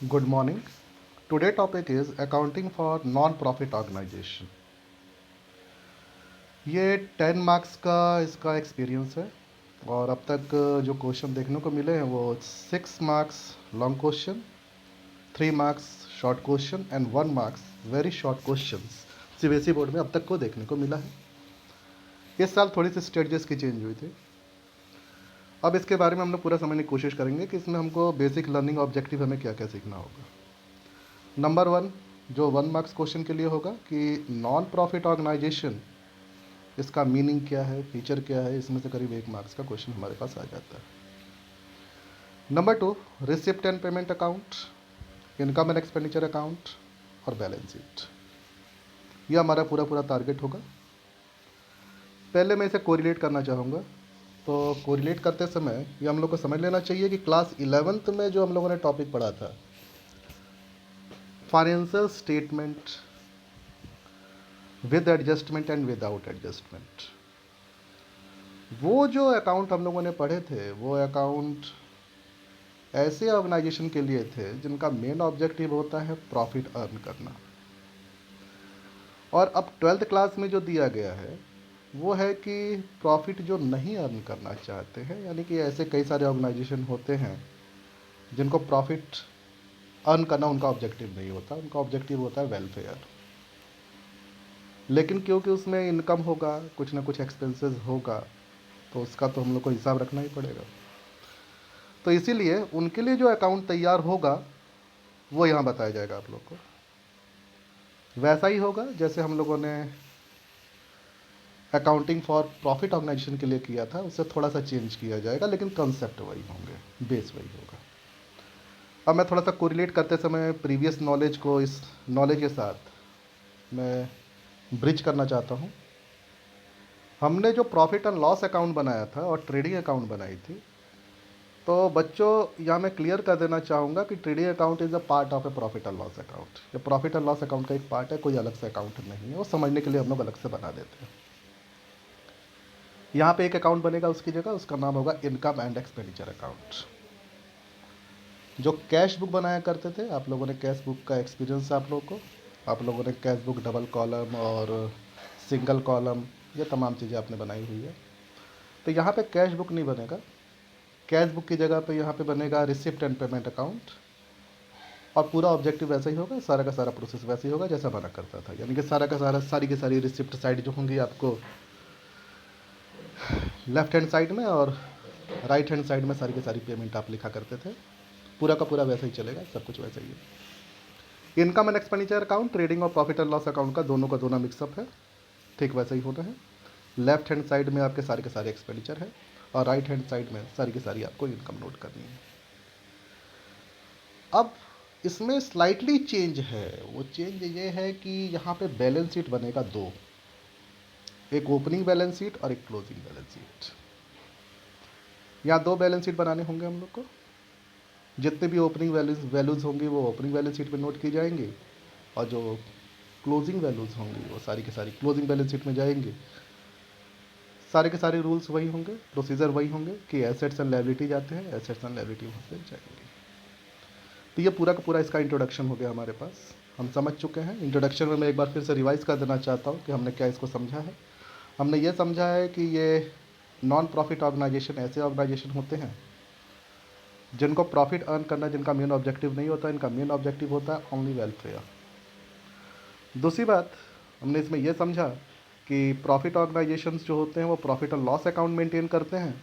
Good morning. Today topic is accounting for non-profit organization. ये 10 marks का इसका experience है और अब तक जो क्वेश्चन देखने को मिले हैं वो 6 marks long question, 3 marks short question and 1 marks very short questions CBSE board में अब तक को देखने को मिला है। इस साल थोड़ी सी स्ट्रेटजीज की चेंज हुई थी। अब इसके बारे में हम लोग पूरा समझने की कोशिश करेंगे कि इसमें हमको बेसिक लर्निंग ऑब्जेक्टिव हमें क्या क्या सीखना होगा। नंबर 1 जो 1 मार्क्स क्वेश्चन के लिए होगा कि नॉन प्रॉफिट ऑर्गेनाइजेशन, इसका मीनिंग क्या है, फीचर क्या है। इसमें से करीब 1 मार्क्स का क्वेश्चन हमारे पास आ जाता है। Number 2 receipt and payment account, income and expenditure account और बैलेंस शीट। ये हमारा पूरा पूरा टारगेट होगा। पहले मैं इसे कोरिलेट करना चाहूँगा। तो कोरिलेट करते समय ये हम लोग को समझ लेना चाहिए कि क्लास 11th में जो हम लोगों ने टॉपिक पढ़ा था, financial statement with adjustment and without adjustment, वो जो अकाउंट हम लोगों ने पढ़े थे वो अकाउंट ऐसे ऑर्गेनाइजेशन के लिए थे जिनका मेन ऑब्जेक्टिव होता है प्रॉफिट अर्न करना। और अब 12th क्लास में जो दिया गया है वो है कि प्रॉफिट जो नहीं अर्न करना चाहते हैं, यानी कि ऐसे कई सारे ऑर्गेनाइजेशन होते हैं जिनको प्रॉफिट अर्न करना उनका ऑब्जेक्टिव नहीं होता, उनका ऑब्जेक्टिव होता है वेलफेयर। लेकिन क्योंकि उसमें इनकम होगा, कुछ ना कुछ एक्सपेंसेस होगा, तो उसका तो हम लोग को हिसाब रखना ही पड़ेगा। तो इसीलिए उनके लिए जो अकाउंट तैयार होगा वो यहाँ बताया जाएगा आप लोग को। वैसा ही होगा जैसे हम लोगों ने अकाउंटिंग फॉर प्रॉफिट ऑर्गेनाइजेशन के लिए किया था, उससे थोड़ा सा चेंज किया जाएगा, लेकिन कंसेप्ट वही होंगे, बेस वही होगा। अब मैं थोड़ा सा कोरिलेट करते समय प्रीवियस नॉलेज को इस नॉलेज के साथ मैं ब्रिज करना चाहता हूँ। हमने जो प्रॉफिट एंड लॉस अकाउंट बनाया था और ट्रेडिंग अकाउंट बनाई थी, तो बच्चों यहाँ मैं क्लियर कर देना चाहूँगा कि trading account is a part of A profit and loss account. ये प्रॉफिट एंड लॉस अकाउंट का एक पार्ट है, कोई अलग से अकाउंट नहीं है। वो समझने के लिए हम लोग अलग से बना देते हैं। यहाँ पे एक अकाउंट बनेगा उसकी जगह, उसका नाम होगा इनकम एंड एक्सपेंडिचर अकाउंट। जो कैश बुक बनाया करते थे, आप लोगों ने कैश बुक का एक्सपीरियंस है आप लोगों को। आप लोगों ने कैश बुक डबल कॉलम और सिंगल कॉलम, ये तमाम चीज़ें आपने बनाई हुई है। तो यहाँ पे कैश बुक नहीं बनेगा। कैश बुक की जगह पे यहाँ पे बनेगा रिसिप्ट एंड पेमेंट अकाउंट। और पूरा ऑब्जेक्टिव वैसा ही होगा, सारा का सारा प्रोसेस वैसे ही होगा जैसा बना करता था। यानी कि सारा का सारा, सारी की सारी रिसिप्ट साइड जो होंगी आपको लेफ्ट हैंड साइड में, और राइट हैंड साइड में सारी की सारी पेमेंट आप लिखा करते थे। पूरा का पूरा वैसा ही चलेगा, सब कुछ वैसा ही है। Income and expenditure account trading और प्रॉफिट एंड लॉस अकाउंट का दोनों मिक्सअप है, ठीक वैसा ही होना है। लेफ्ट हैंड साइड में आपके सारे के सारे एक्सपेंडिचर है और राइट हैंड साइड में सारी की सारी आपको इनकम नोट करनी है। अब इसमें स्लाइटली चेंज है। वो चेंज ये है कि यहाँ पे बैलेंस शीट बनेगा दो, एक ओपनिंग बैलेंस शीट और एक क्लोजिंग बैलेंस शीट। यहाँ दो बैलेंस शीट बनाने होंगे हम लोग को। जितने भी ओपनिंग वैल्यूज़ होंगी वो ओपनिंग बैलेंस शीट में नोट की जाएंगी, और जो क्लोजिंग वैल्यूज़ होंगी वो सारी की सारी क्लोजिंग बैलेंस शीट में जाएंगी। सारे के सारे रूल्स वही होंगे, प्रोसीजर वही होंगे कि एसेट्स एंड लायबिलिटी जाते हैं, एसेट्स एंड लायबिलिटी वहाँ से जाएंगे। तो ये पूरा का पूरा इसका इंट्रोडक्शन हो गया हमारे पास, हम समझ चुके हैं। इंट्रोडक्शन में मैं एक बार फिर से रिवाइज़ कर देना चाहता हूँ कि हमने क्या इसको समझा है। हमने ये समझा है कि ये नॉन प्रॉफिट ऑर्गेनाइजेशन ऐसे ऑर्गेनाइजेशन होते हैं जिनको प्रॉफिट अर्न करना जिनका मेन ऑब्जेक्टिव नहीं होता। इनका मेन ऑब्जेक्टिव होता है ओनली वेलफेयर। दूसरी बात हमने इसमें यह समझा कि प्रॉफिट ऑर्गेनाइजेशंस जो होते हैं वो profit and loss account maintain करते हैं,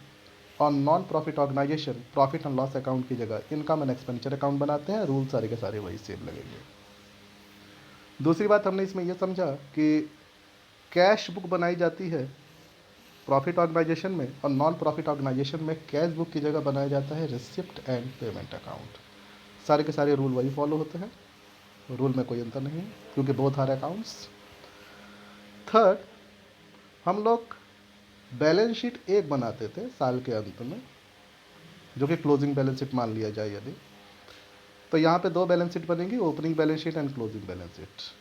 और non profit organisation profit and loss account की जगह इनकम एंड एक्सपेंडिचर अकाउंट बनाते हैं। रूल सारे के सारे वही सेम लगेंगे। दूसरी बात हमने इसमें यह समझा कि कैश बुक बनाई जाती है प्रॉफिट ऑर्गेनाइजेशन में, और नॉन प्रॉफिट ऑर्गेनाइजेशन में कैश बुक की जगह बनाया जाता है रिसिप्ट एंड पेमेंट अकाउंट। सारे के सारे रूल वही फॉलो होते हैं, रूल में कोई अंतर नहीं है क्योंकि बोथ आर अकाउंट्स। थर्ड, हम लोग बैलेंस शीट एक बनाते थे साल के अंत में, जो कि क्लोजिंग बैलेंस शीट मान लिया जाए यदि, तो यहाँ पे दो बैलेंस शीट बनेंगी, opening balance sheet and closing balance sheet.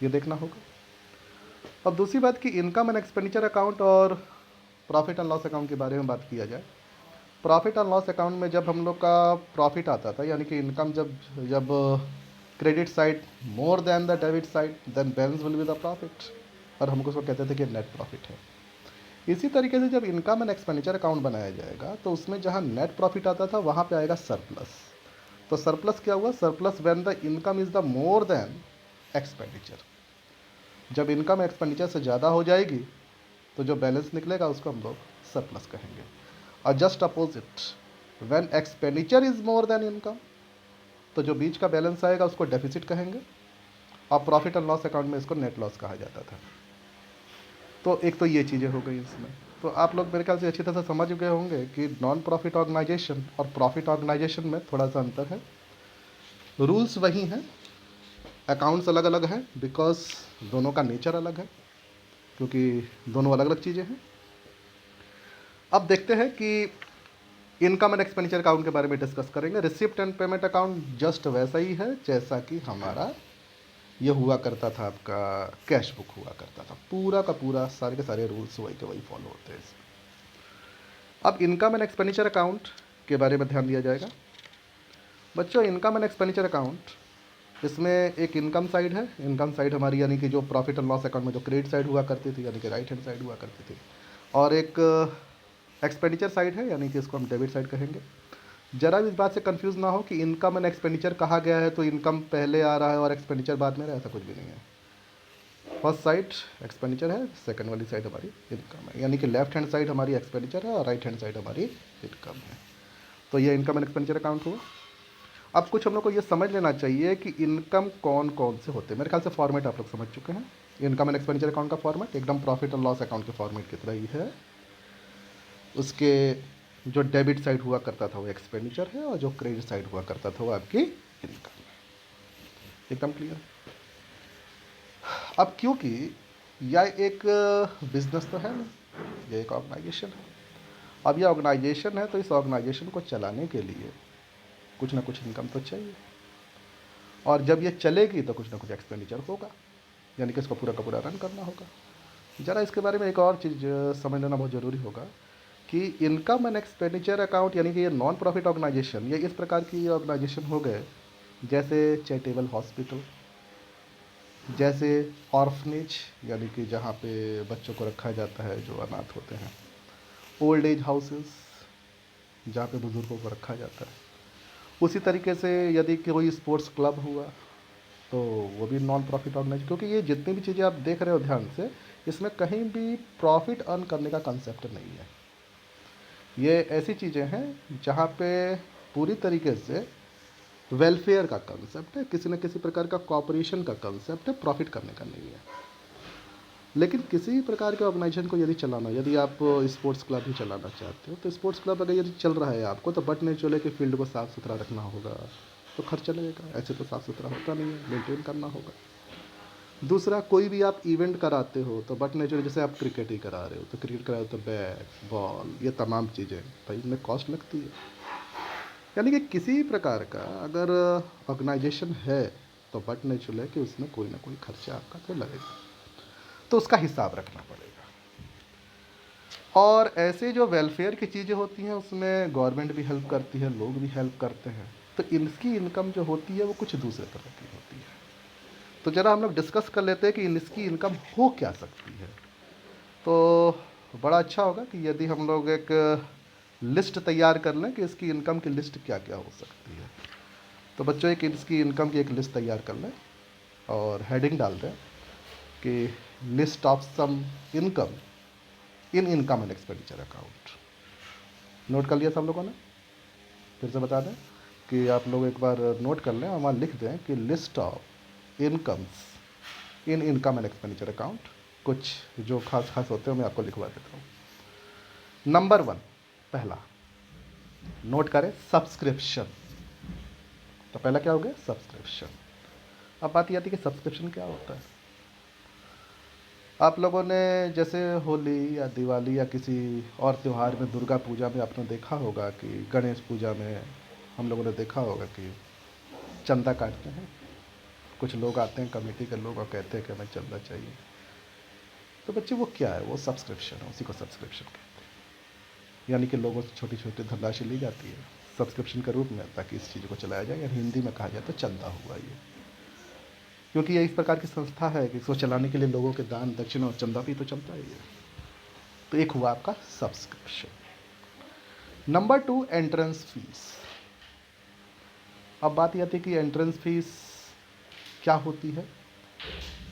ये देखना होगा। अब दूसरी बात कि इनकम एंड एक्सपेंडिचर अकाउंट और प्रॉफिट एंड लॉस अकाउंट के बारे में बात किया जाए, प्रॉफिट एंड लॉस अकाउंट में जब हम लोग का प्रॉफिट आता था, यानी कि इनकम जब जब credit side more than the debit side, then balance will be the profit, और हमको उसको कहते थे कि नेट प्रॉफिट है। इसी तरीके से जब इनकम एंड एक्सपेंडिचर अकाउंट बनाया जाएगा तो उसमें जहाँ नेट प्रॉफिट आता था वहाँ पे आएगा सरप्लस। तो सरप्लस क्या हुआ? Surplus when the income is the more than expenditure. जब इनकम एक्सपेंडिचर से ज़्यादा हो जाएगी तो जो बैलेंस निकलेगा उसको हम लोग सरप्लस कहेंगे। और just opposite, when expenditure is more than income, तो जो बीच का बैलेंस आएगा उसको डेफिसिट कहेंगे। और प्रॉफिट एंड लॉस अकाउंट में इसको नेट लॉस कहा जाता था। तो एक तो ये चीज़ें हो गई इसमें। तो आप लोग मेरे ख्याल से अच्छी तरह से समझ गए होंगे कि नॉन प्रॉफिट ऑर्गेनाइजेशन और प्रॉफिट ऑर्गेनाइजेशन में थोड़ा सा अंतर है। रूल्स वही हैं, अकाउंट्स अलग अलग हैं, बिकॉज दोनों का नेचर अलग है, क्योंकि दोनों अलग अलग चीज़ें हैं। अब देखते हैं कि इनकम एंड एक्सपेंडिचर अकाउंट के बारे में डिस्कस करेंगे। Receipt and payment account just वैसा ही है जैसा कि हमारा ये हुआ करता था, आपका कैश बुक हुआ करता था। पूरा का पूरा सारे के सारे रूल्स वही के वही फॉलो होते हैं इसमें। अब इनकम एंड एक्सपेंडिचर अकाउंट के बारे में ध्यान दिया जाएगा। बच्चों, इनकम एंड एक्सपेंडिचर अकाउंट, इसमें एक इनकम साइड है। इनकम साइड हमारी यानी कि जो प्रॉफिट एंड लॉस अकाउंट में जो क्रेडिट साइड हुआ करती थी, यानी कि राइट हैंड साइड हुआ करती थी। और एक एक्सपेंडिचर साइड है, यानी कि इसको हम डेबिट साइड कहेंगे। जरा भी इस बात से कंफ्यूज ना हो कि इनकम एंड एक्सपेंडिचर कहा गया है तो इनकम पहले आ रहा है और एक्सपेंडिचर बाद में रहा है, ऐसा कुछ भी नहीं है। फर्स्ट साइड एक्सपेंडिचर है, सेकंड वाली साइड हमारी इनकम है, यानी कि लेफ्ट हैंड साइड हमारी एक्सपेंडिचर है और राइट हैंड साइड हमारी इनकम है। तो ये इनकम एंड एक्सपेंडिचर अकाउंट हुआ। अब कुछ हम लोग को ये समझ लेना चाहिए कि इनकम कौन कौन से होते हैं। मेरे ख्याल से फॉर्मेट आप लोग समझ चुके हैं। इनकम एंड एक्सपेंडिचर अकाउंट का फॉर्मेट एकदम प्रॉफिट और लॉस अकाउंट के फॉर्मेट की तरह ही है। उसके जो डेबिट साइड हुआ करता था वो एक्सपेंडिचर है, और जो क्रेडिट साइड हुआ करता था वो आपकी इनकम है। एकदम क्लियर। अब क्योंकि यह एक बिजनेस तो है नहीं, यह एक ऑर्गेनाइजेशन है। अब यह ऑर्गेनाइजेशन है तो इस ऑर्गेनाइजेशन को चलाने के लिए कुछ ना कुछ इनकम तो चाहिए, और जब ये चलेगी तो कुछ ना कुछ एक्सपेंडिचर होगा, यानी कि इसको पूरा का पूरा रन करना होगा। ज़रा इसके बारे में एक और चीज़ समझ लेना बहुत ज़रूरी होगा कि इनकम एंड एक्सपेंडिचर अकाउंट, यानी कि ये नॉन प्रॉफिट ऑर्गेनाइजेशन, ये इस प्रकार की ऑर्गेनाइजेशन हो गए जैसे चैरिटेबल हॉस्पिटल, जैसे ऑर्फनेज, यानी कि जहाँ पे बच्चों को रखा जाता है जो अनाथ होते हैं, ओल्ड एज हाउसेस जहाँ पे बुज़ुर्गों को रखा जाता है। उसी तरीके से यदि कोई स्पोर्ट्स क्लब हुआ तो वो भी नॉन प्रॉफिट ऑर्गेनाइजेशन, क्योंकि ये जितनी भी चीज़ें आप देख रहे हो ध्यान से, इसमें कहीं भी प्रॉफिट अर्न करने का कंसेप्ट नहीं है। ये ऐसी चीज़ें हैं जहाँ पे पूरी तरीके से वेलफेयर का कंसेप्ट है, किसी न किसी प्रकार का कॉपरेशन का कंसेप्ट है, प्रॉफिट करने का नहीं है। लेकिन किसी प्रकार के ऑर्गेनाइजेशन को यदि चलाना, यदि आप स्पोर्ट्स क्लब ही चलाना चाहते हो, तो स्पोर्ट्स क्लब अगर यदि चल रहा है आपको, तो बट नेचुरल कि फील्ड को साफ़ सुथरा रखना होगा, तो खर्चा लगेगा। ऐसे तो साफ़ सुथरा होता नहीं है, मेंटेन करना होगा। दूसरा, कोई भी आप इवेंट कराते हो तो बट नेचुरल, जैसे आप क्रिकेट ही करा रहे हो तो क्रिकेट करा रहे हो तो बैट बॉल ये तमाम चीज़ें भाई इनमें कॉस्ट लगती है। यानी कि किसी प्रकार का अगर ऑर्गेनाइजेशन है तो बट नेचुरल है कि उसमें कोई ना कोई खर्चा आपका तो लगेगा, तो उसका हिसाब रखना पड़ेगा। और ऐसे जो वेलफेयर की चीज़ें होती हैं उसमें गवर्नमेंट भी हेल्प करती है, लोग भी हेल्प करते हैं, तो इनकी इनकम जो होती है वो कुछ दूसरे तरह की होती है। तो ज़रा हम लोग डिस्कस कर लेते हैं कि इसकी इनकम हो क्या सकती है। तो बड़ा अच्छा होगा कि यदि हम लोग एक लिस्ट तैयार कर लें कि इसकी इनकम की लिस्ट क्या क्या हो सकती है। तो बच्चों, एक इसकी इनकम की एक लिस्ट तैयार कर लें और हेडिंग डाल दें कि list of some income in income and expenditure account. Note कर लिया सब लोगों ने? फिर से बता दें कि आप लोग एक बार नोट कर लें और वहाँ लिख दें कि list of incomes in income and expenditure account. कुछ जो खास खास होते हैं मैं आपको लिखवा देता हूँ। नंबर 1, पहला नोट करें, सब्सक्रिप्शन। तो पहला क्या हो गया? सब्सक्रिप्शन। अब बात यह आती है कि सब्सक्रिप्शन क्या होता है। आप लोगों ने जैसे होली या दिवाली या किसी और त्यौहार में, दुर्गा पूजा में आपने देखा होगा कि, गणेश पूजा में हम लोगों ने देखा होगा कि चंदा काटते हैं। कुछ लोग आते हैं कमेटी के लोग और कहते हैं कि हमें चंदा चाहिए। तो बच्चे वो क्या है? वो सब्सक्रिप्शन है, उसी को सब्सक्रिप्शन कहते हैं। यानी कि लोगों से छोटी छोटी धनराशि ली जाती है सब्सक्रिप्शन के रूप में, ताकि इस चीज़ को चलाया जाए, या हिंदी में कहा जाए तो चंदा हुआ ये। क्योंकि ये इस प्रकार की संस्था है कि इसको चलाने के लिए लोगों के दान दक्षिणा और चंदा भी तो चलता ही है। तो एक हुआ आपका सब्सक्रिप्शन। Number 2, entrance fees. अब बात यह आती है कि एंट्रेंस फीस क्या होती है।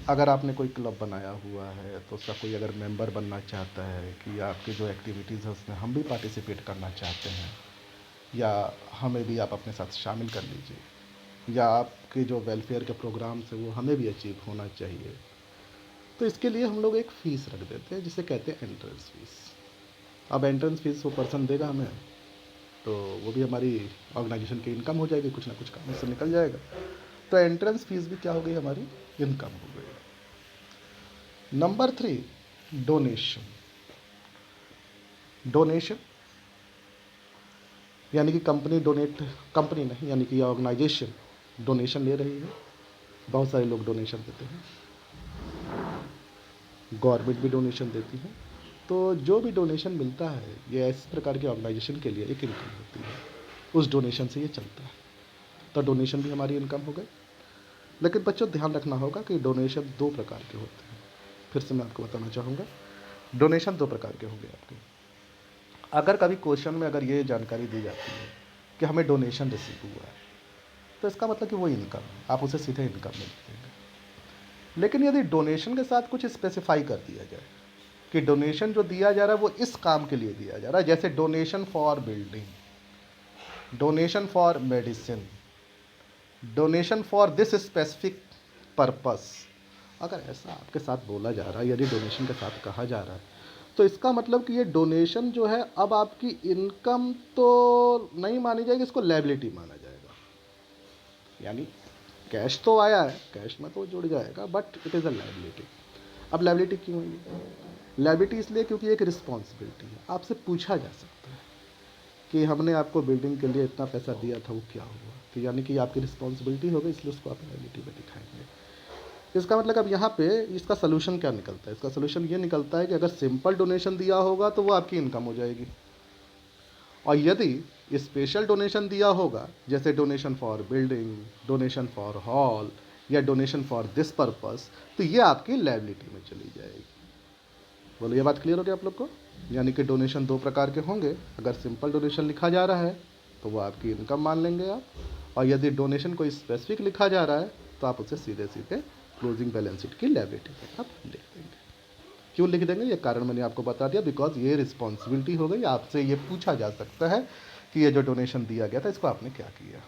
अगर आपने कोई क्लब बनाया हुआ है तो उसका कोई अगर मेंबर बनना चाहता है कि आपकी जो एक्टिविटीज़ है उसमें हम भी पार्टिसिपेट करना चाहते हैं, या हमें भी आप अपने साथ शामिल कर लीजिए, या आपके जो वेलफेयर के प्रोग्राम्स हैं वो हमें भी अचीव होना चाहिए, तो इसके लिए हम लोग एक फ़ीस रख देते हैं जिसे कहते हैं एंट्रेंस फीस। अब एंट्रेंस फीस वो पर्सन देगा हमें, तो वो भी हमारी ऑर्गेनाइजेशन की इनकम हो जाएगी, कुछ ना कुछ काम से निकल जाएगा। तो एंट्रेंस फीस भी क्या हो गई, हमारी इनकम हो गई। Number 3, donation. डोनेशन यानी कि कंपनी नहीं, यानी कि ऑर्गेनाइजेशन डोनेशन ले रही है। बहुत सारे लोग डोनेशन देते हैं, गवर्नमेंट भी डोनेशन देती है। तो जो भी डोनेशन मिलता है ये इस प्रकार के ऑर्गेनाइजेशन के लिए एक इनकम होती है, उस डोनेशन से ये चलता है। तो डोनेशन भी हमारी इनकम हो गई। लेकिन बच्चों ध्यान रखना होगा कि डोनेशन 2 प्रकार के होते हैं। फिर से मैं आपको बताना चाहूँगा, डोनेशन 2 प्रकार के होंगे आपके। अगर कभी क्वेश्चन में अगर ये जानकारी दी जाती है कि हमें डोनेशन रिसीव हुआ है, तो इसका मतलब कि वो इनकम है, आप उसे सीधे इनकम में लिख देंगे। लेकिन यदि डोनेशन के साथ कुछ स्पेसिफाई कर दिया जाए कि डोनेशन जो दिया जा रहा है वो इस काम के लिए दिया जा रहा है, जैसे donation for building, donation for medicine, donation for this specific purpose, अगर ऐसा आपके साथ बोला जा रहा है, यदि डोनेशन के साथ कहा जा रहा है, तो इसका मतलब कि ये डोनेशन जो है अब आपकी इनकम तो नहीं मानी जाएगी, इसको लायबिलिटी माना जाएगा। यानी कैश तो आया है, कैश में तो जुड़ जाएगा, but it is a liability. अब लायबिलिटी क्यों है? लायबिलिटी इसलिए क्योंकि एक रिस्पॉन्सिबिलिटी है। आपसे पूछा जा सकता है कि हमने आपको बिल्डिंग के लिए इतना पैसा दिया था, वो क्या हुआ, तो यानी कि आपकी रिस्पॉन्सिबिलिटी हो गई, इसलिए उसको आप लायबिलिटी में दिखाएंगे। इसका मतलब अब यहाँ पे इसका सोल्यूशन क्या निकलता है? इसका सोल्यूशन ये निकलता है कि अगर सिंपल डोनेशन दिया होगा तो वो आपकी इनकम हो जाएगी, और यदि स्पेशल डोनेशन दिया होगा, जैसे donation for building, donation for hall, या डोनेशन फॉर दिस पर्पस, तो ये आपकी लायबिलिटी में चली जाएगी। बोलो, ये बात क्लियर हो गया आप लोग को? यानी कि डोनेशन 2 प्रकार के होंगे। अगर सिंपल डोनेशन लिखा जा रहा है तो वो आपकी इनकम मान लेंगे आप, और यदि डोनेशन कोई स्पेसिफिक लिखा जा रहा है तो आप उसे सीधे सीधे क्लोजिंग बैलेंस शीट की लायबिलिटी में आप लिख देंगे। क्यों लिख देंगे, ये कारण मैंने आपको बता दिया, बिकॉज ये रिस्पॉन्सिबिलिटी हो गई। आपसे ये पूछा जा सकता है कि ये जो डोनेशन दिया गया था इसको आपने क्या किया।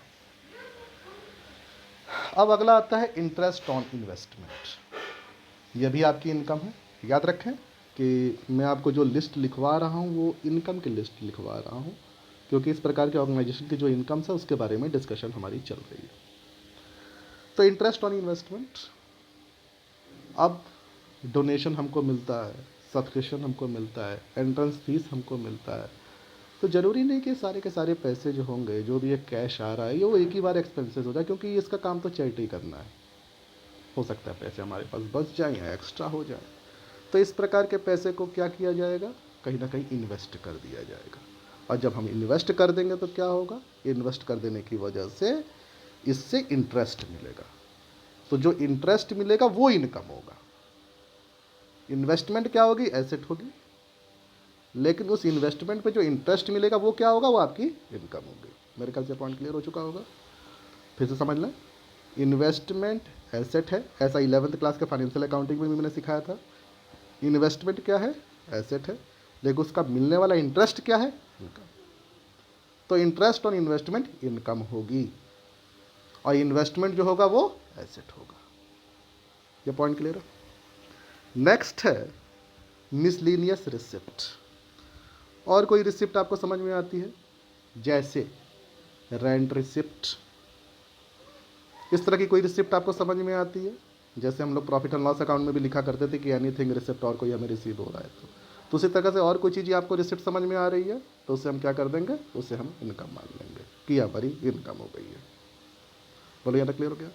अब अगला आता है इंटरेस्ट ऑन इन्वेस्टमेंट। यह भी आपकी इनकम है। याद रखें कि मैं आपको जो लिस्ट लिखवा रहा हूँ वो इनकम की लिस्ट लिखवा रहा हूँ, क्योंकि इस प्रकार के ऑर्गेनाइजेशन की जो इनकम्स है उसके बारे में डिस्कशन हमारी चल रही है। तो इंटरेस्ट ऑन इन्वेस्टमेंट, अब डोनेशन हमको मिलता है, सब्सक्रिप्शन हमको मिलता है, एंट्रेंस फीस हमको मिलता है, तो ज़रूरी नहीं कि सारे के सारे पैसे जो होंगे, जो भी एक कैश आ रहा है, ये वो एक ही बार एक्सपेंसेस हो जाए, क्योंकि इसका काम तो चैरिटी करना है। हो सकता है पैसे हमारे पास बच जाए या एक्स्ट्रा हो जाए, तो इस प्रकार के पैसे को क्या किया जाएगा, कहीं ना कहीं इन्वेस्ट कर दिया जाएगा। और जब हम इन्वेस्ट कर देंगे तो क्या होगा, इन्वेस्ट कर देने की वजह से इससे इंटरेस्ट मिलेगा, तो जो इंटरेस्ट मिलेगा वो इनकम होगा। इन्वेस्टमेंट क्या होगी, एसेट होगी, लेकिन उस इन्वेस्टमेंट पे जो इंटरेस्ट मिलेगा वो क्या होगा, वो आपकी इनकम होगी। मेरे ख्याल से पॉइंट क्लियर हो चुका होगा। फिर से समझ लें, इन्वेस्टमेंट एसेट है, ऐसा 11th क्लास के फाइनेंशियल अकाउंटिंग में भी मैंने सिखाया था। इन्वेस्टमेंट क्या है, एसेट है, लेकिन उसका मिलने वाला इंटरेस्ट क्या है, इनकम। तो इंटरेस्ट ऑन इन्वेस्टमेंट इनकम होगी, और इन्वेस्टमेंट जो होगा वो एसेट होगा। ये पॉइंट क्लियर है। नेक्स्ट है मिसलिनियस रिसिप्ट। और कोई रिसिप्ट आपको समझ में आती है, जैसे रेंट रिसिप्ट, इस तरह की कोई रिसिप्ट आपको समझ में आती है? जैसे हम लोग प्रॉफिट एंड लॉस अकाउंट में भी लिखा करते थे कि एनीथिंग रिसिप्ट, और कोई हमें रिसीव हो रहा है तो उसी तरह से और कोई चीज़ आपको रिसिप्ट समझ में आ रही है तो उसे हम क्या कर देंगे, उसे हम इनकम मान लेंगे कि हमारी इनकम हो गई है। बोलो, यहाँ तक क्लियर हो गया?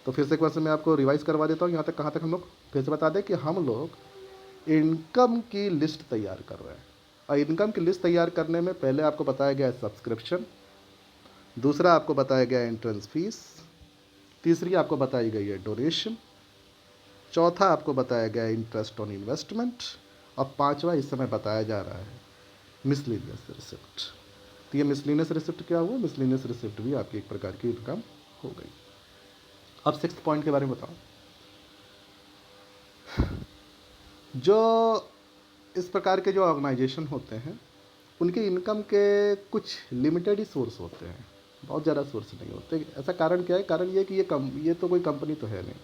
तो फिर से एक बार से मैं आपको रिवाइज करवा देता हूँ, यहाँ तक कहाँ तक हम लोग फिर से बता दें कि हम लोग इनकम की लिस्ट तैयार कर रहे हैं। और इनकम की लिस्ट तैयार करने में पहले आपको बताया गया है सब्सक्रिप्शन, दूसरा आपको बताया गया है एंट्रेंस फीस, तीसरी आपको बताई गई है डोनेशन, चौथा आपको बताया गया है इंटरेस्ट ऑन इन्वेस्टमेंट, और पांचवा इस समय बताया जा रहा है मिसलेनियस रिसिप्ट। तो ये मिसलेनियस रिसिप्ट क्या हुआ? मिसलेनियस रिसिप्ट भी आपकी एक प्रकार की इनकम हो गई। अब 6th पॉइंट के बारे में बताओ। जो इस प्रकार के जो ऑर्गेनाइजेशन होते हैं उनके इनकम के कुछ लिमिटेड ही सोर्स होते हैं, बहुत ज़्यादा सोर्स नहीं होते। ऐसा कारण क्या है? कारण ये कि ये तो कोई कंपनी तो है नहीं,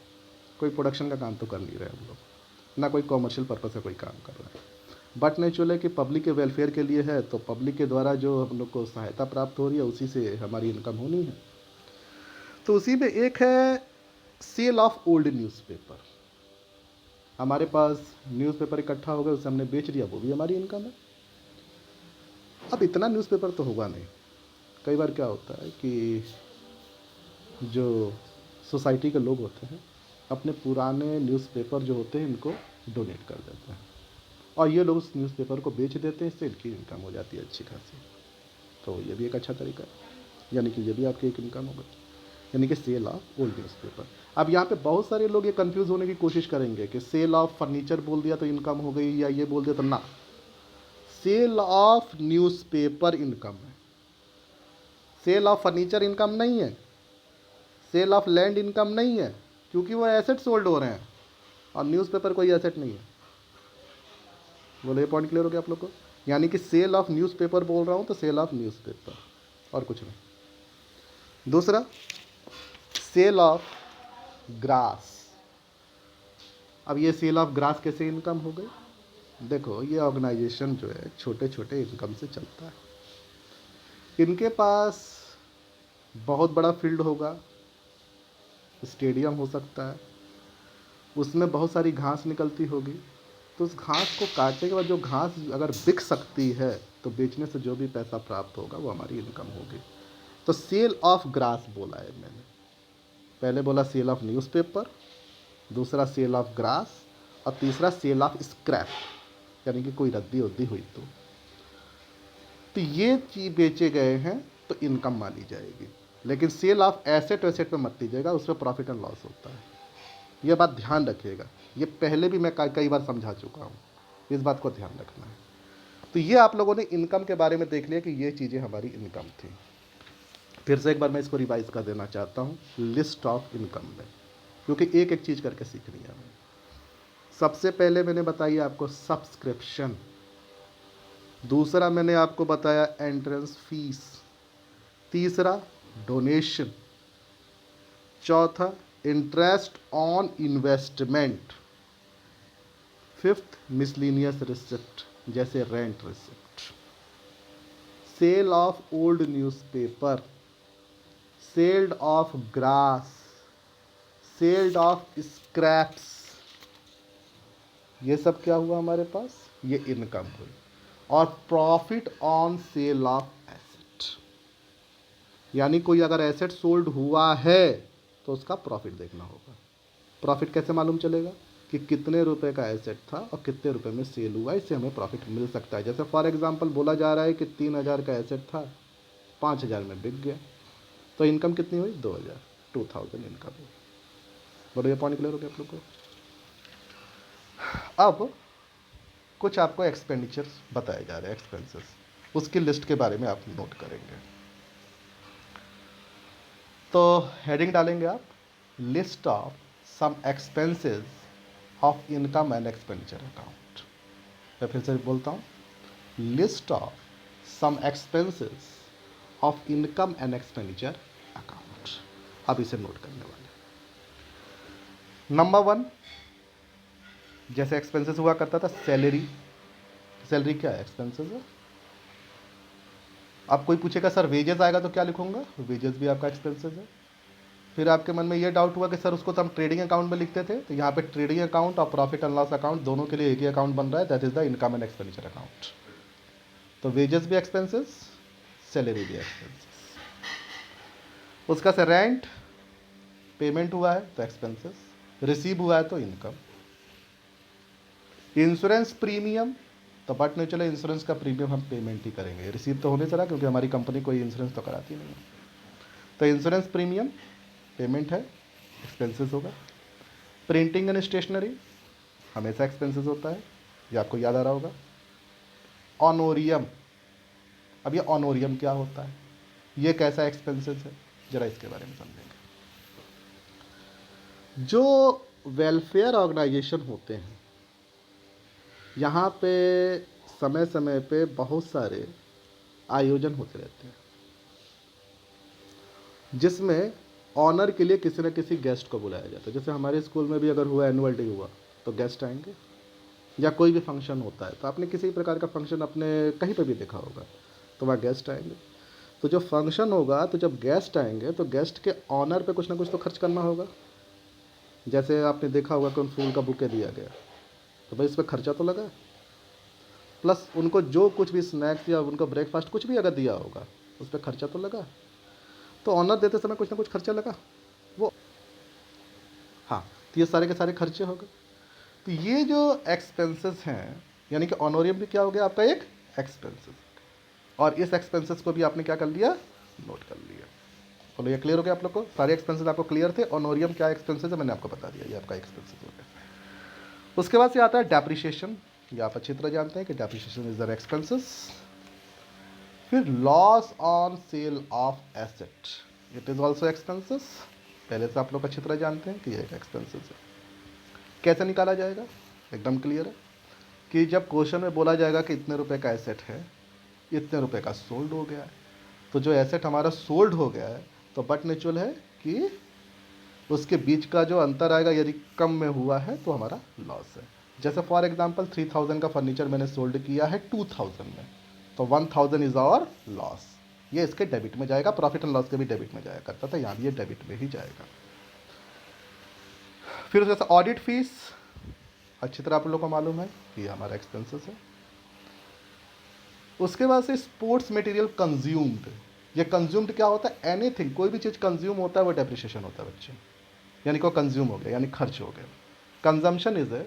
कोई प्रोडक्शन का काम तो कर नहीं रहे हम लोग, ना कोई कॉमर्शियल पर्पज़ से कोई काम कर रहा है। बट नेचुरल है कि पब्लिक के वेलफेयर के लिए है, तो पब्लिक के द्वारा जो हम लोग को सहायता प्राप्त हो रही है उसी से हमारी इनकम होनी है। तो उसी में एक है सेल ऑफ ओल्ड न्यूज़पेपर। हमारे पास न्यूज़पेपर इकट्ठा हो गया, उसे हमने बेच दिया, वो भी हमारी इनकम है। अब इतना न्यूज़पेपर तो होगा नहीं। कई बार क्या होता है कि जो सोसाइटी के लोग होते हैं अपने पुराने न्यूज़पेपर जो होते हैं इनको डोनेट कर देते हैं, और ये लोग उस न्यूज़पेपर को बेच देते हैं, इससे इनकी इनकम हो जाती है अच्छी खासी। तो ये भी एक अच्छा तरीका है, यानी कि ये भी आपकी एक इनकम होगी, यानी कि सेल ऑफ ओल्ड न्यूज़पेपर। अब यहाँ पे बहुत सारे लोग ये कंफ्यूज होने की कोशिश करेंगे कि सेल ऑफ फर्नीचर बोल दिया तो इनकम हो गई, या ये बोल दिया तो ना। सेल ऑफ न्यूज़पेपर इनकम है, सेल ऑफ फर्नीचर इनकम नहीं है, सेल ऑफ लैंड इनकम नहीं है, क्योंकि वो एसेट सोल्ड हो रहे हैं और न्यूज़पेपर कोई एसेट नहीं है। बोले ये पॉइंट क्लियर हो गया आप लोग को? यानी कि सेल ऑफ न्यूज़पेपर बोल रहा हूँ तो सेल ऑफ न्यूज़पेपर और कुछ नहीं। दूसरा सेल ऑफ ग्रास। अब ये सेल ऑफ ग्रास कैसे इनकम हो गई? देखो ये ऑर्गेनाइजेशन जो है छोटे छोटे इनकम से चलता है। इनके पास बहुत बड़ा फील्ड होगा, स्टेडियम हो सकता है, उसमें बहुत सारी घास निकलती होगी, तो उस घास को काटने के बाद जो घास अगर बिक सकती है तो बेचने से जो भी पैसा प्राप्त होगा वो हमारी इनकम होगी। तो सेल ऑफ ग्रास बोला है मैंने। पहले बोला सेल ऑफ न्यूज़पेपर, दूसरा सेल ऑफ ग्रास, और तीसरा सेल ऑफ स्क्रैप, यानी कि कोई रद्दी उद्दी हुई तो ये चीज़ बेचे गए हैं तो इनकम मानी जाएगी। लेकिन सेल ऑफ एसेट वेसेट पे मत लीजिएगा, उसमें प्रॉफिट एंड लॉस होता है, ये बात ध्यान रखिएगा। ये पहले भी मैं कई बार समझा चुका हूँ, इस बात को ध्यान रखना है। तो ये आप लोगों ने इनकम के बारे में देख लिया कि ये चीज़ें हमारी इनकम थी। फिर से एक बार मैं इसको रिवाइज कर देना चाहता हूँ लिस्ट ऑफ इनकम में, क्योंकि एक एक चीज़ करके सीखनी है हमें। सबसे पहले मैंने बताई आपको सब्सक्रिप्शन, दूसरा मैंने आपको बताया एंट्रेंस फीस, तीसरा डोनेशन, चौथा interest on investment, fifth miscellaneous receipt जैसे rent receipt, sale of old newspaper, sale of grass, sale of scraps, ये सब क्या हुआ हमारे पास? ये इनकम हुई। और profit on sale of asset, यानी कोई अगर एसेट सोल्ड हुआ है तो उसका प्रॉफिट देखना होगा। प्रॉफिट कैसे मालूम चलेगा? कि कितने रुपए का एसेट था और कितने रुपए में सेल हुआ, इससे हमें प्रॉफिट मिल सकता है। जैसे फॉर एग्जांपल बोला जा रहा है कि 3000 का एसेट था, 5000 में बिक गया, तो इनकम कितनी हुई? 2000 इनकम हुई। बोलो ये पॉइंट क्लियर हो गया आप लोग को? अब कुछ आपको एक्सपेंडिचर्स बताए जा रहे हैं, एक्सपेंसेस, उसकी लिस्ट के बारे में आप नोट करेंगे। तो हेडिंग डालेंगे आप list of some expenses of income and expenditure account. मैं फिर से बोलता हूँ, list of some expenses of income and expenditure account. आप इसे नोट करने वाले। नंबर 1, जैसे एक्सपेंसेस हुआ करता था सैलरी। सैलरी क्या है? एक्सपेंसेस है। अब कोई पूछेगा सर वेजेस आएगा तो क्या लिखूंगा? वेजेस भी आपका एक्सपेंसेस है। फिर आपके मन में ये डाउट हुआ कि सर उसको तो हम ट्रेडिंग अकाउंट में लिखते थे, तो यहाँ पे ट्रेडिंग अकाउंट और प्रॉफिट एंड लॉस अकाउंट दोनों के लिए एक ही अकाउंट बन रहा है, that is the income and expenditure account. तो वेजेस भी एक्सपेंसेस, सैलरी भी एक्सपेंसेस। उसका से रेंट पेमेंट हुआ है तो एक्सपेंसेस, रिसीव हुआ है तो इनकम। इंश्योरेंस प्रीमियम तो बट नहीं चले इंश्योरेंस का प्रीमियम हम पेमेंट ही करेंगे, रिसीव तो होने चला क्योंकि हमारी कंपनी कोई इंश्योरेंस तो कराती नहीं है। तो इंश्योरेंस प्रीमियम पेमेंट है, एक्सपेंसेस होगा। प्रिंटिंग एंड स्टेशनरी हमेशा एक्सपेंसेस होता है, ये आपको याद आ रहा होगा। ऑनोरियम, अब ये ऑनोरियम क्या होता है, ये कैसा एक्सपेंसेस है, जरा इसके बारे में समझेंगे। जो वेलफेयर ऑर्गेनाइजेशन होते हैं, यहाँ पे समय समय पे बहुत सारे आयोजन होते रहते हैं, जिसमें ऑनर के लिए किसी न किसी गेस्ट को बुलाया जाता है। जैसे हमारे स्कूल में भी अगर हुआ एनुअल डे हुआ तो गेस्ट आएंगे, या कोई भी फंक्शन होता है तो आपने किसी प्रकार का फंक्शन अपने कहीं पे भी देखा होगा तो वहाँ गेस्ट आएंगे। तो जो फंक्शन होगा तो जब गेस्ट आएंगे तो गेस्ट के ऑनर पे कुछ ना कुछ तो खर्च करना होगा। जैसे आपने देखा होगा कि उन फूल का बुके दिया गया तो भाई इस पर खर्चा तो लगा, प्लस उनको जो कुछ भी स्नैक्स या उनको ब्रेकफास्ट कुछ भी अगर दिया होगा उस पर खर्चा तो लगा। तो ऑनर देते समय कुछ ना कुछ खर्चा लगा वो, हाँ, तो ये सारे के सारे खर्चे हो गए। तो ये जो एक्सपेंसेस हैं, यानी कि ऑनोरियम भी क्या हो गया आपका एक एक्सपेंसेस, और इस एक्सपेंसेस को भी आपने क्या कर लिया, नोट कर लिया। बोलो ये क्लियर हो गया आप लोग को, सारे एक्सपेंसेस आपको क्लियर थे। ऑनोरियम क्या एक्सपेंसेस है मैंने आपको बता दिया, ये आपका एक्सपेंसेस हो गया। उसके बाद से आता है डेप्रिसिएशन, ये आप अच्छी तरह जानते हैं कि डेप्रिसिएशन इज द एक्सपेंसेस। फिर loss on sale of asset, it is also expenses, पहले से आप लोग अच्छी तरह जानते हैं कि ये एक एक्सपेंसेस है। कैसे निकाला जाएगा, एकदम क्लियर है कि जब क्वेश्चन में बोला जाएगा कि इतने रुपए का एसेट है, इतने रुपए का सोल्ड हो गया है, तो जो एसेट हमारा सोल्ड हो गया है तो बट नेचुरल है कि उसके बीच का जो अंतर आएगा यदि कम में हुआ है तो हमारा लॉस है। जैसे फॉर एग्जांपल 3000 का फर्नीचर मैंने सोल्ड किया है 2000 में, तो 1000 इज आवर लॉस, ये इसके डेबिट में जाएगा। प्रॉफिट एंड लॉस के भी डेबिट में जाया करता था, यहाँ भी ये डेबिट में ही जाएगा। फिर जैसे ऑडिट फीस, अच्छी तरह आप लोग को मालूम है कि ये हमारा एक्सपेंसेस है। उसके बाद से स्पोर्ट्स मटेरियल कंज्यूम्ड, ये कंज्यूम्ड क्या होता है, एनीथिंग, कोई भी चीज़ कंज्यूम होता है वो डेप्रिसिएशन होता है बच्चे, यानी को कंज्यूम हो गया यानी खर्च हो गया। Consumption is a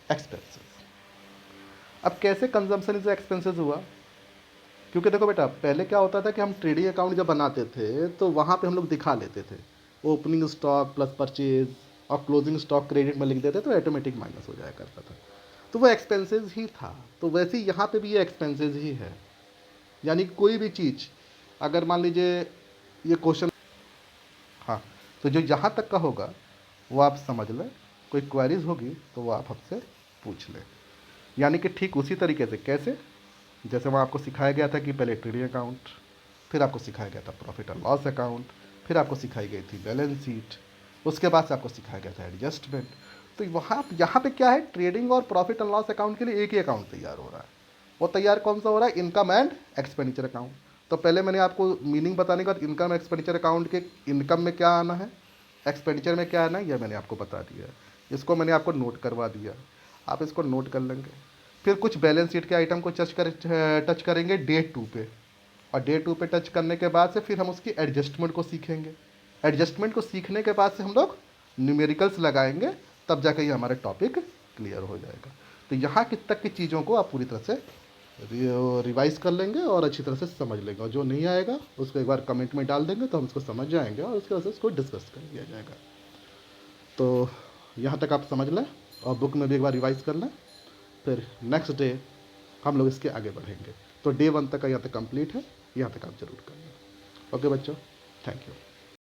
expenses. अब कैसे कंजम्पशन इज एक्सपेंसेस हुआ, क्योंकि देखो बेटा पहले क्या होता था कि हम ट्रेडिंग अकाउंट जब बनाते थे तो वहाँ पे हम लोग दिखा लेते थे ओपनिंग स्टॉक प्लस परचेज और क्लोजिंग स्टॉक क्रेडिट में लिख देते तो ऑटोमेटिक माइनस हो जाया करता था, तो वो एक्सपेंसेस ही था। तो वैसे ही यहाँ पे भी ये एक्सपेंसेस ही है, यानी कोई भी चीज़ अगर मान लीजिए ये क्वेश्चन, हाँ, तो जो यहाँ तक का होगा वो आप समझ लें, कोई क्वेरीज होगी तो वो आप हमसे पूछ लें। यानी कि ठीक उसी तरीके से, कैसे, जैसे वहाँ आपको सिखाया गया था कि पहले ट्रेडिंग अकाउंट, फिर आपको सिखाया गया था प्रॉफिट एंड लॉस अकाउंट, फिर आपको सिखाई गई थी बैलेंस शीट, उसके बाद से आपको सिखाया गया था एडजस्टमेंट। तो वहाँ यहाँ पे क्या है, ट्रेडिंग और प्रॉफिट एंड लॉस अकाउंट के लिए एक ही अकाउंट तैयार हो रहा है। वो तैयार कौन सा हो रहा है, इनकम एंड एक्सपेंडिचर अकाउंट। तो पहले मैंने आपको मीनिंग बताने के बाद इनकम एक्सपेंडिचर अकाउंट के इनकम में क्या आना है, एक्सपेंडिचर में क्या आना है, यह मैंने आपको बता दिया, इसको मैंने आपको नोट करवा दिया, आप इसको नोट कर लेंगे। फिर कुछ बैलेंस शीट के आइटम को टच करेंगे डे 2 पे, और डे 2 पे टच करने के बाद से फिर हम उसकी एडजस्टमेंट को सीखेंगे। एडजस्टमेंट को सीखने के बाद से हम लोग न्यूमेरिकल्स लगाएंगे, तब जाकर ये हमारा टॉपिक क्लियर हो जाएगा। तो यहाँ तक की चीज़ों को आप पूरी तरह से रिवाइज कर लेंगे और अच्छी तरह से समझ लेंगे, और जो नहीं आएगा उसको एक बार कमेंट में डाल देंगे तो हम उसको समझ जाएंगे और उसके वजह से उसको डिस्कस कर लिया जाएगा। तो यहाँ तक आप समझ लें और बुक में भी एक बार रिवाइज कर लें, फिर नेक्स्ट डे हम लोग इसके आगे बढ़ेंगे। तो डे 1 तक का यहाँ तक कंप्लीट है, यहाँ तक आप जरूर कर लें। ओके बच्चों, थैंक यू।